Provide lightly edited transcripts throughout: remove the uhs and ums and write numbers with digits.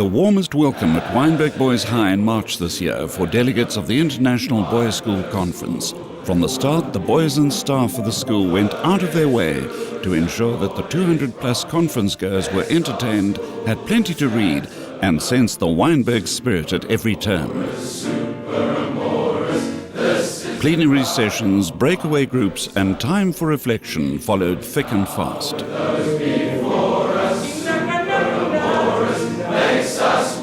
the warmest welcome at Wynberg Boys High in March this year for delegates of the International Boys School Conference. From the start, the boys and staff of the school went out of their way to ensure that the 200-plus conference goers were entertained, had plenty to read, and sensed the Wynberg spirit at every turn. Plenary sessions, breakaway groups, and time for reflection followed thick and fast.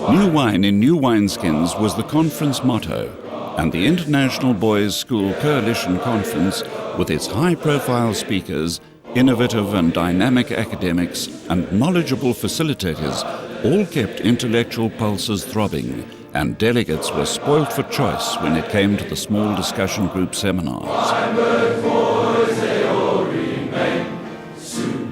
New wine in new wineskins was the conference motto, and the International Boys School Coalition Conference, with its high-profile speakers, innovative and dynamic academics, and knowledgeable facilitators, all kept intellectual pulses throbbing, and delegates were spoilt for choice when it came to the small discussion group seminars.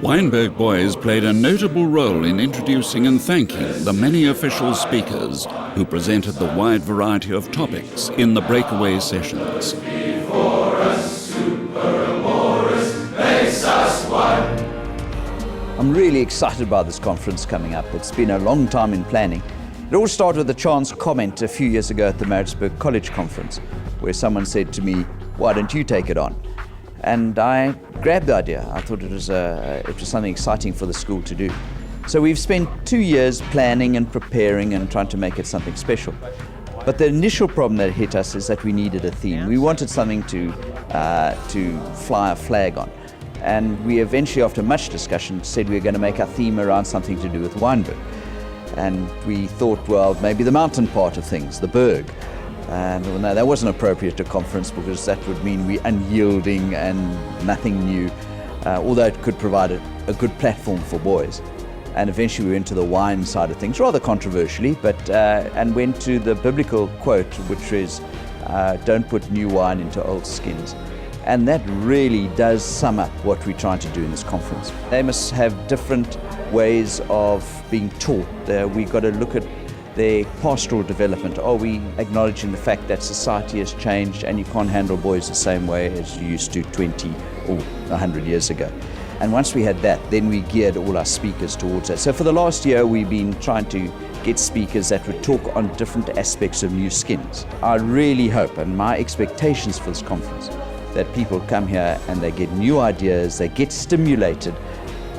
Wynberg Boys played a notable role in introducing and thanking the many official speakers who presented the wide variety of topics in the breakaway sessions. I'm really excited about this conference coming up. It's been a long time in planning. It all started with a chance comment a few years ago at the Maritzburg College Conference, where someone said to me, "Why don't you take it on?" And I grabbed the idea. I thought it was something exciting for the school to do. So we've spent 2 years planning and preparing and trying to make it something special. But the initial problem that hit us is that we needed a theme. We wanted something to fly a flag on. And we eventually, after much discussion, said we were going to make our theme around something to do with Wynberg. And we thought, well, maybe the mountain part of things, the Berg. And well, no, that wasn't appropriate to conference because that would mean we're unyielding and nothing new, although it could provide a good platform for boys. And eventually we went to the wine side of things, rather controversially, and went to the biblical quote, which is, don't put new wine into old skins. And that really does sum up what we're trying to do in this conference. They must have different ways of being taught. We've got to look at their pastoral development. Are we acknowledging the fact that society has changed and you can't handle boys the same way as you used to 20 or 100 years ago? And once we had that, then we geared all our speakers towards that. So for the last year, we've been trying to get speakers that would talk on different aspects of new skins. I really hope, and my expectations for this conference, that people come here and they get new ideas, they get stimulated,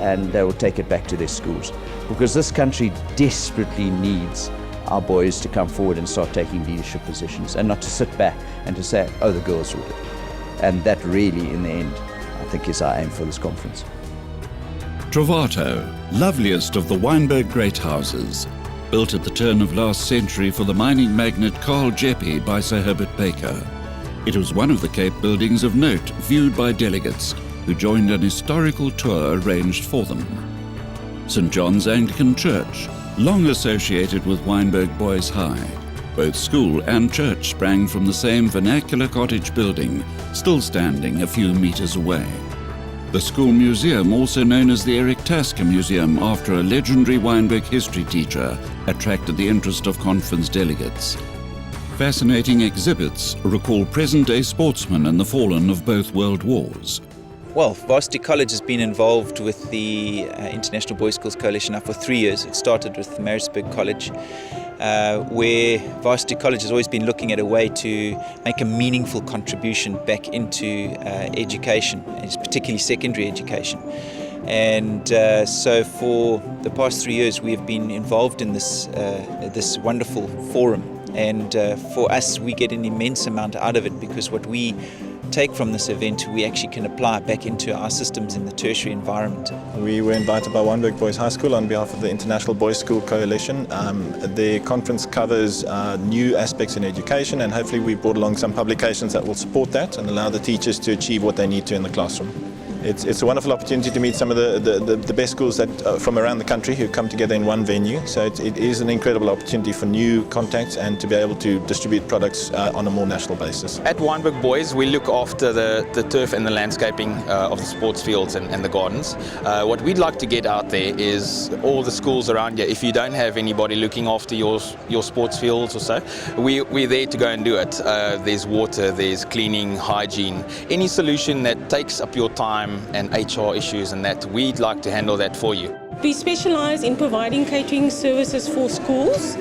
and they will take it back to their schools. Because this country desperately needs our boys to come forward and start taking leadership positions and not to sit back and to say, oh, the girls will do it. And that really, in the end, I think is our aim for this conference. Trovato, loveliest of the Wynberg great houses, built at the turn of last century for the mining magnate Carl Jeppe by Sir Herbert Baker. It was one of the Cape buildings of note viewed by delegates who joined an historical tour arranged for them. St. John's Anglican Church, long associated with Wynberg Boys High. Both school and church sprang from the same vernacular cottage building, still standing a few meters away. The school museum, also known as the Eric Tasker Museum after a legendary Wynberg history teacher, attracted the interest of conference delegates. Fascinating exhibits recall present-day sportsmen and the fallen of both world wars. Well, Varsity College has been involved with the International Boys Schools Coalition now for 3 years. It started with Maritzburg College, where Varsity College has always been looking at a way to make a meaningful contribution back into education, particularly secondary education. And so for the past 3 years we have been involved in this wonderful forum. And for us, we get an immense amount out of it because what we take from this event, we actually can apply back into our systems in the tertiary environment. We were invited by Wynberg Boys High School on behalf of the International Boys School Coalition. The conference covers new aspects in education, and hopefully we brought along some publications that will support that and allow the teachers to achieve what they need to in the classroom. It's a wonderful opportunity to meet some of the best schools from around the country who come together in one venue. So it is an incredible opportunity for new contacts and to be able to distribute products on a more national basis. At Wynberg Boys, we look after the turf and the landscaping of the sports fields and the gardens. What we'd like to get out there is all the schools around here. If you don't have anybody looking after your sports fields or so, we're there to go and do it. There's water, there's cleaning, hygiene, any solution that takes up your time and HR issues and that, we'd like to handle that for you. We specialise in providing catering services for schools,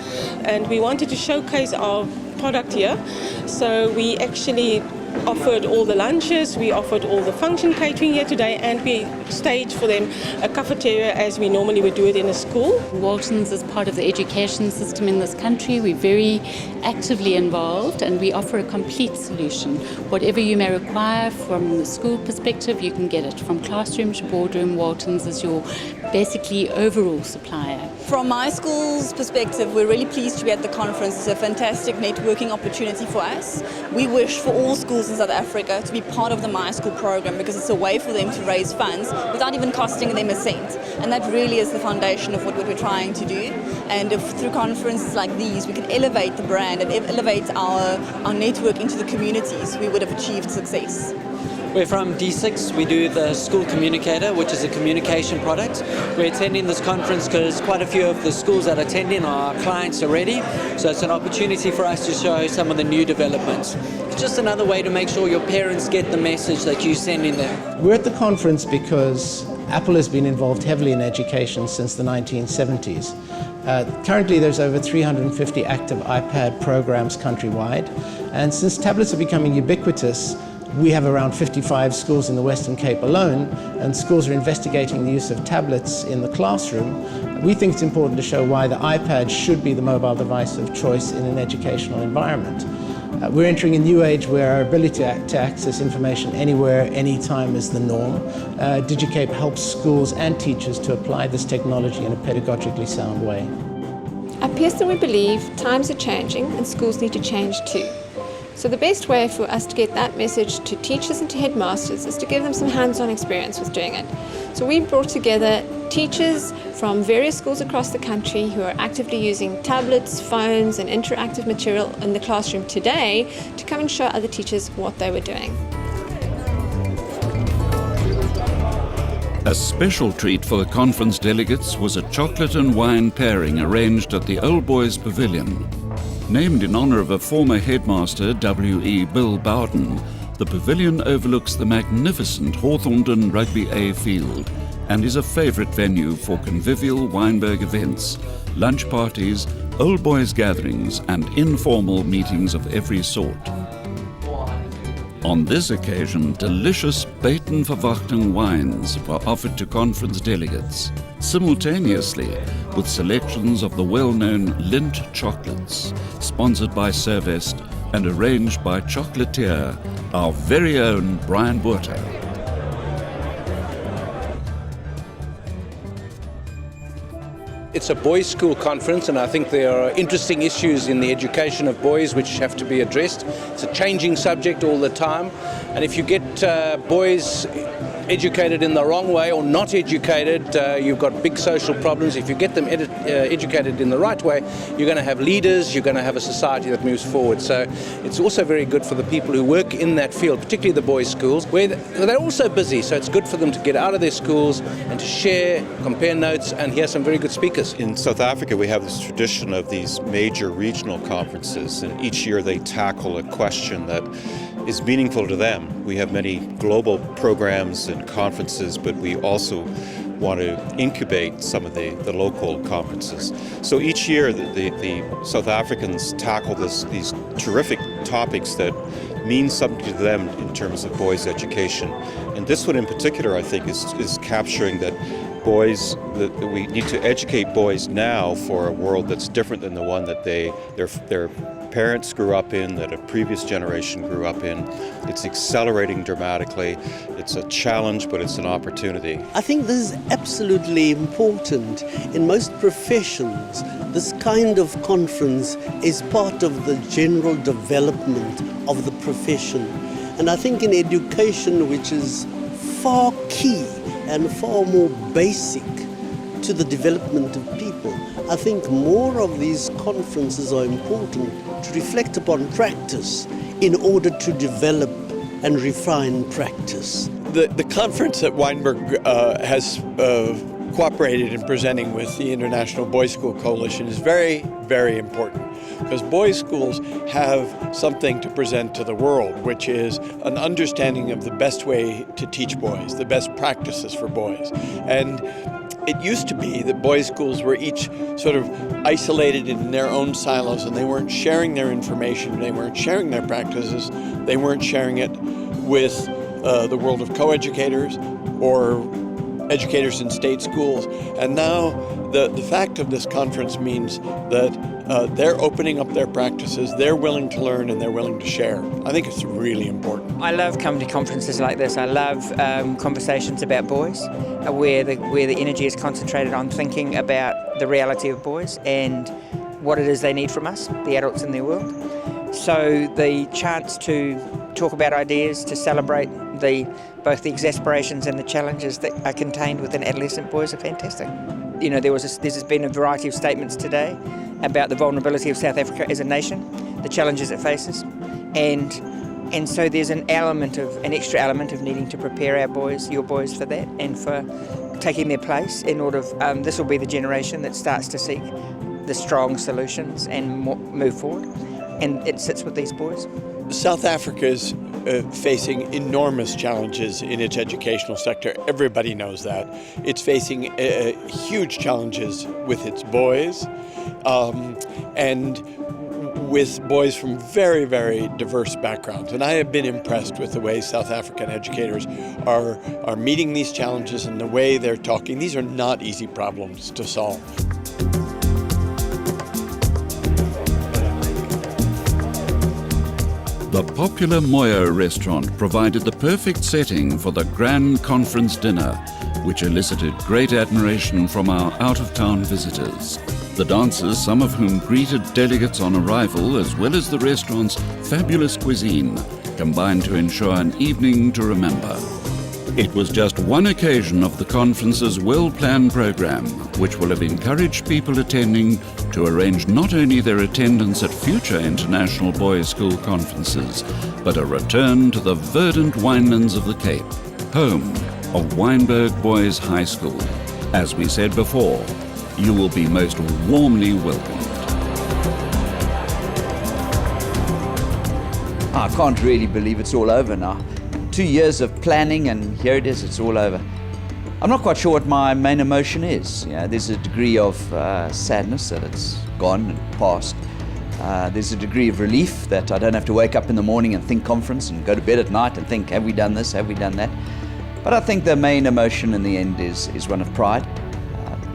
and we wanted to showcase our product here. So we actually offered all the lunches, we offered all the function catering here today, and we staged for them a cafeteria as we normally would do it in a school. Waltons is part of the education system in this country. We're very actively involved and we offer a complete solution. Whatever you may require from the school perspective, you can get it. From classroom to boardroom, Waltons is your basically overall supplier. From my school's perspective, we're really pleased to be at the conference. It's a fantastic networking opportunity for us. We wish for all schools in South Africa to be part of the My School program because it's a way for them to raise funds without even costing them a cent. And that really is the foundation of what we're trying to do. And if through conferences like these we can elevate the brand and elevate our network into the communities, we would have achieved success. We're from D6. We do the School Communicator, which is a communication product. We're attending this conference because quite a few of the schools that are attending are clients already. So it's an opportunity for us to show some of the new developments. It's just another way to make sure your parents get the message that you're sending them. We're at the conference because Apple has been involved heavily in education since the 1970s. Currently there's over 350 active iPad programs countrywide. And since tablets are becoming ubiquitous, we have around 55 schools in the Western Cape alone, and schools are investigating the use of tablets in the classroom. We think it's important to show why the iPad should be the mobile device of choice in an educational environment. We're entering a new age where our ability to access information anywhere, anytime is the norm. DigiCape helps schools and teachers to apply this technology in a pedagogically sound way. At Pearson we believe times are changing and schools need to change too. So the best way for us to get that message to teachers and to headmasters is to give them some hands-on experience with doing it. So we brought together teachers from various schools across the country who are actively using tablets, phones and interactive material in the classroom today to come and show other teachers what they were doing. A special treat for the conference delegates was a chocolate and wine pairing arranged at the Old Boys Pavilion. Named in honour of a former headmaster, W.E. Bill Bowden, the pavilion overlooks the magnificent Hawthornden Rugby A field and is a favourite venue for convivial Wynberg events, lunch parties, old boys gatherings and informal meetings of every sort. On this occasion, delicious Buitenverwachting wines were offered to conference delegates, simultaneously with selections of the well-known Lindt chocolates, sponsored by Servest and arranged by chocolatier, our very own Brian Botha. It's a boys' school conference, and I think there are interesting issues in the education of boys which have to be addressed. It's a changing subject all the time, and if you get boys educated in the wrong way or not educated, you've got big social problems. If you get them educated in the right way, you're going to have leaders, you're going to have a society that moves forward. So it's also very good for the people who work in that field, particularly the boys' schools, where they're also busy, so it's good for them to get out of their schools and to share, compare notes, and hear some very good speakers. In South Africa, we have this tradition of these major regional conferences, and each year they tackle a question that is meaningful to them. We have many global programs and conferences, but we also want to incubate some of the local conferences. So each year the South Africans tackle these terrific topics that mean something to them in terms of boys' education. And this one in particular, I think, is capturing that boys, that we need to educate boys now for a world that's different than the one that their parents grew up in, that a previous generation grew up in. It's accelerating dramatically. It's a challenge, but it's an opportunity. I think this is absolutely important. In most professions, this kind of conference is part of the general development of the profession. And I think in education, which is far key and far more basic to the development of people, I think more of these conferences are important to reflect upon practice in order to develop and refine practice. The conference that Wynberg has cooperated in presenting with the International Boys School Coalition is very, very important, because boys' schools have something to present to the world, which is an understanding of the best way to teach boys, the best practices for boys. And it used to be that boys' schools were each sort of isolated in their own silos, and they weren't sharing their information, they weren't sharing their practices, they weren't sharing it with the world of co-educators or educators in state schools. And now the fact of this conference means that they're opening up their practices, they're willing to learn, and they're willing to share. I think it's really important. I love coming to conferences like this. I love conversations about boys, where the energy is concentrated on thinking about the reality of boys and what it is they need from us, the adults in their world. So the chance to talk about ideas, to celebrate both the exasperations and the challenges that are contained within adolescent boys are fantastic. You know, there's been a variety of statements today about the vulnerability of South Africa as a nation, the challenges it faces, and so there's an extra element of needing to prepare our boys, your boys, for that and for taking their place in order. This will be the generation that starts to seek the strong solutions and move forward, and it sits with these boys. South Africa is facing enormous challenges in its educational sector. Everybody knows that. It's facing huge challenges with its boys and with boys from very, very diverse backgrounds. And I have been impressed with the way South African educators are meeting these challenges and the way they're talking. These are not easy problems to solve. The popular Moyo restaurant provided the perfect setting for the grand conference dinner, which elicited great admiration from our out-of-town visitors. The dancers, some of whom greeted delegates on arrival, as well as the restaurant's fabulous cuisine, combined to ensure an evening to remember. It was just one occasion of the conference's well-planned program, which will have encouraged people attending to arrange not only their attendance at future International Boys' School conferences, but a return to the verdant winelands of the Cape, home of Wynberg Boys High School. As we said before, you will be most warmly welcomed. I can't really believe it's all over now. 2 years of planning, and here it is, it's all over. I'm not quite sure what my main emotion is. There's a degree of sadness that it's gone and passed. There's a degree of relief that I don't have to wake up in the morning and think conference and go to bed at night and think, have we done this, have we done that? But I think the main emotion in the end is one of pride.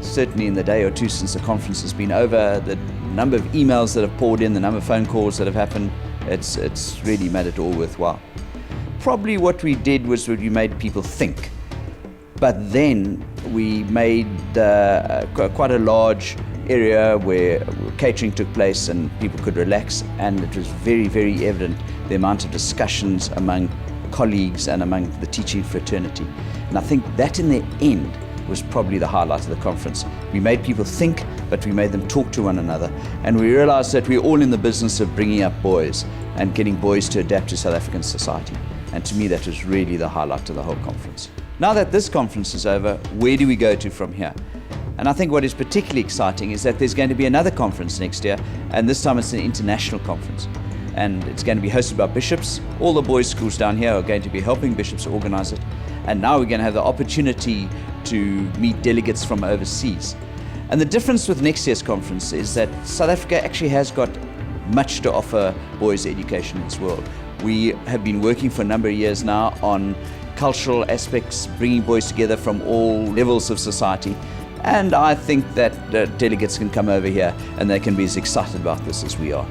Certainly in the day or two since the conference has been over, the number of emails that have poured in, the number of phone calls that have happened, it's really made it all worthwhile. Probably what we did was we made people think, but then we made quite a large area where catering took place and people could relax, and it was very, very evident the amount of discussions among colleagues and among the teaching fraternity. And I think that in the end was probably the highlight of the conference. We made people think, but we made them talk to one another, and we realized that we're all in the business of bringing up boys and getting boys to adapt to South African society. And to me, that was really the highlight of the whole conference. Now that this conference is over, where do we go to from here? And I think what is particularly exciting is that there's going to be another conference next year, and this time it's an international conference. And it's going to be hosted by bishops. All the boys' schools down here are going to be helping bishops organize it. And now we're going to have the opportunity to meet delegates from overseas. And the difference with next year's conference is that South Africa actually has got much to offer boys' education in this world. We have been working for a number of years now on cultural aspects, bringing boys together from all levels of society. And I think that delegates can come over here and they can be as excited about this as we are.